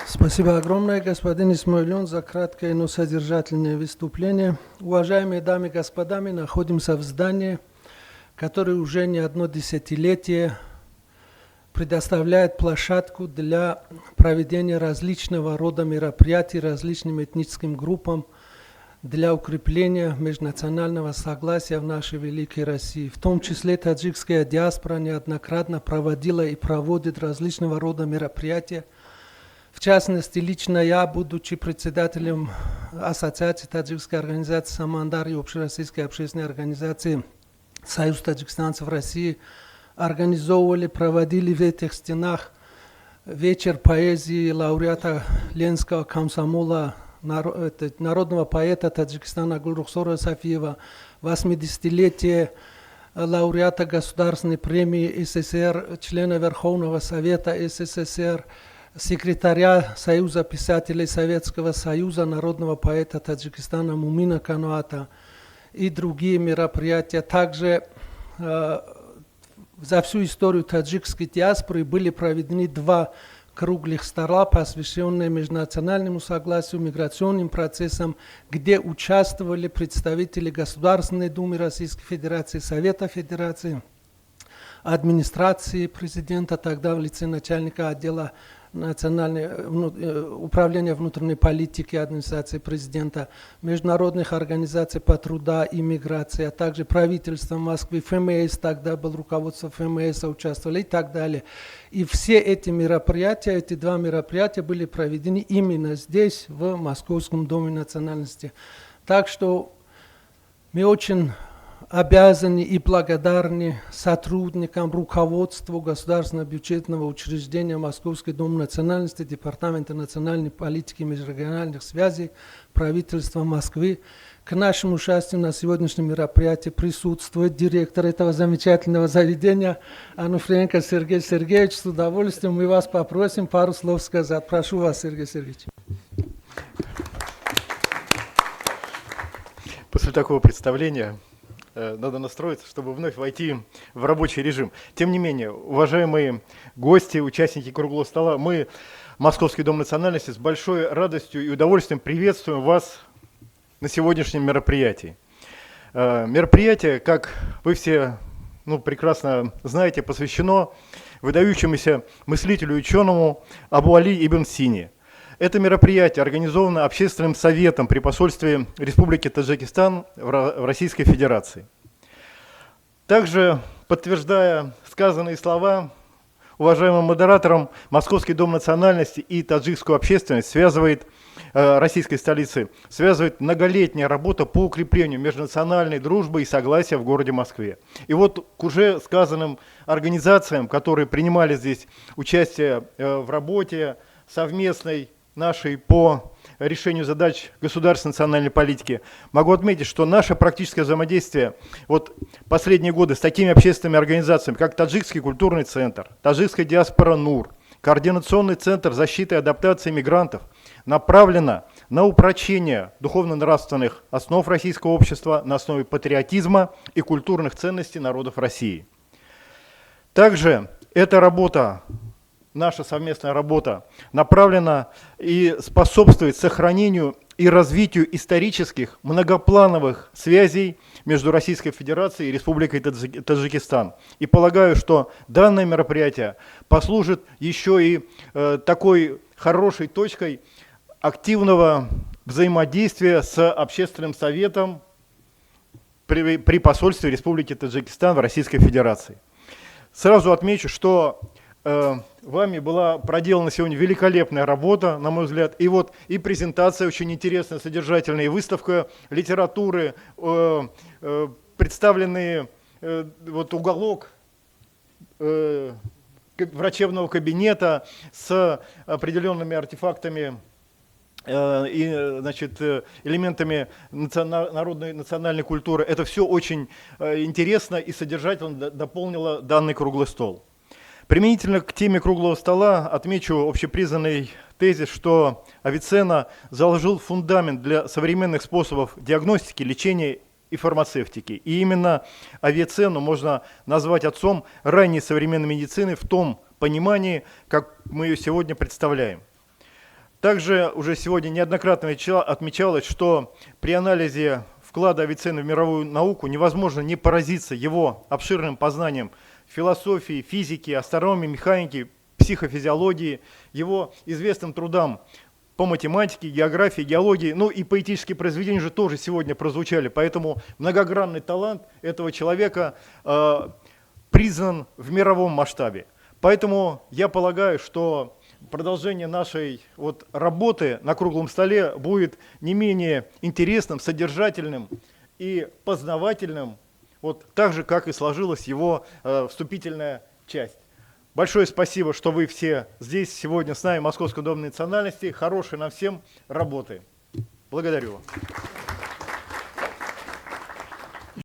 Спасибо огромное, господин Исмаилион, за краткое, но содержательное выступление. Уважаемые дамы и господа, мы находимся в здании, которое уже не одно десятилетие предоставляет площадку для проведения различного рода мероприятий различным этническим группам для укрепления межнационального согласия в нашей великой России. В том числе таджикская диаспора неоднократно проводила и проводит различного рода мероприятия. В частности, лично я, будучи председателем Ассоциации таджикской организации «Самандар» и общероссийской общественной организации «Союз таджикистанцев России», организовывали, проводили в этих стенах вечер поэзии лауреата Ленинского комсомола, народного поэта Таджикистана Гулрухсора Сафиева, 80-летие лауреата Государственной премии СССР, члена Верховного Совета СССР, секретаря Союза писателей Советского Союза, народного поэта Таджикистана Мумина Кануата и другие мероприятия. Также за всю историю таджикской диаспоры были проведены 2 круглых стола, посвященные межнациональному согласию, миграционным процессам, где участвовали представители Государственной Думы Российской Федерации, Совета Федерации, администрации президента, тогда в лице начальника отдела управления внутренней политики администрации президента, международных организаций по труда и миграции, а также правительства Москвы, ФМС, тогда был руководство ФМС, участвовали и так далее. И все эти мероприятия, эти 2 мероприятия были проведены именно здесь, в Московском доме национальности. Так что мы очень обязаны и благодарны сотрудникам, руководству Государственного бюджетного учреждения Московский дом национальности, Департамента национальной политики и межрегиональных связей, правительства Москвы. К нашему участию на сегодняшнем мероприятии присутствует директор этого замечательного заведения Ануфриенко Сергей Сергеевич. С удовольствием мы вас попросим пару слов сказать. Прошу вас, Сергей Сергеевич. После такого представления надо настроиться, чтобы вновь войти в рабочий режим. Тем не менее, уважаемые гости, участники круглого стола, мы, Московский дом национальности, с большой радостью и удовольствием приветствуем вас на сегодняшнем мероприятии. Мероприятие, как вы все прекрасно знаете, посвящено выдающемуся мыслителю и ученому Абу Али ибн Сини. Это мероприятие организовано Общественным советом при посольстве Республики Таджикистан в Российской Федерации. Также, подтверждая сказанные слова, уважаемым модератором, Московский дом национальности и таджикскую общественность связывает, российской столицы, связывает многолетняя работа по укреплению межнациональной дружбы и согласия в городе Москве. И вот к уже сказанным организациям, которые принимали здесь участие в работе совместной, нашей по решению задач государственной национальной политики, могу отметить, что наше практическое взаимодействие последние годы с такими общественными организациями, как Таджикский культурный центр, Таджикская диаспора НУР, Координационный центр защиты и адаптации мигрантов, направлено на упрочение духовно-нравственных основ российского общества на основе патриотизма и культурных ценностей народов России. Также эта работа, наша совместная работа направлена и способствует сохранению и развитию исторических многоплановых связей между Российской Федерацией и Республикой Таджикистан. И полагаю, что данное мероприятие послужит еще и такой хорошей точкой активного взаимодействия с Общественным советом при посольстве Республики Таджикистан в Российской Федерации. Сразу отмечу, что вами была проделана сегодня великолепная работа, на мой взгляд, и презентация очень интересная, содержательная, и выставка литературы, представленный уголок врачебного кабинета с определенными артефактами и элементами народной национальной культуры. Это все очень интересно и содержательно дополнило данный круглый стол. Применительно к теме круглого стола отмечу общепризнанный тезис, что Авиценна заложил фундамент для современных способов диагностики, лечения и фармацевтики. И именно Авиценну можно назвать отцом ранней современной медицины в том понимании, как мы ее сегодня представляем. Также уже сегодня неоднократно отмечалось, что при анализе вклада Авиценны в мировую науку невозможно не поразиться его обширным познанием философии, физики, астрономии, механики, психофизиологии, его известным трудам по математике, географии, геологии, ну и поэтические произведения же тоже сегодня прозвучали, поэтому многогранный талант этого человека признан в мировом масштабе. Поэтому я полагаю, что продолжение нашей работы на круглом столе будет не менее интересным, содержательным и познавательным, так же, как и сложилась его вступительная часть. Большое спасибо, что вы все здесь сегодня с нами в Московском доме национальности. Хорошей нам всем работы. Благодарю вас.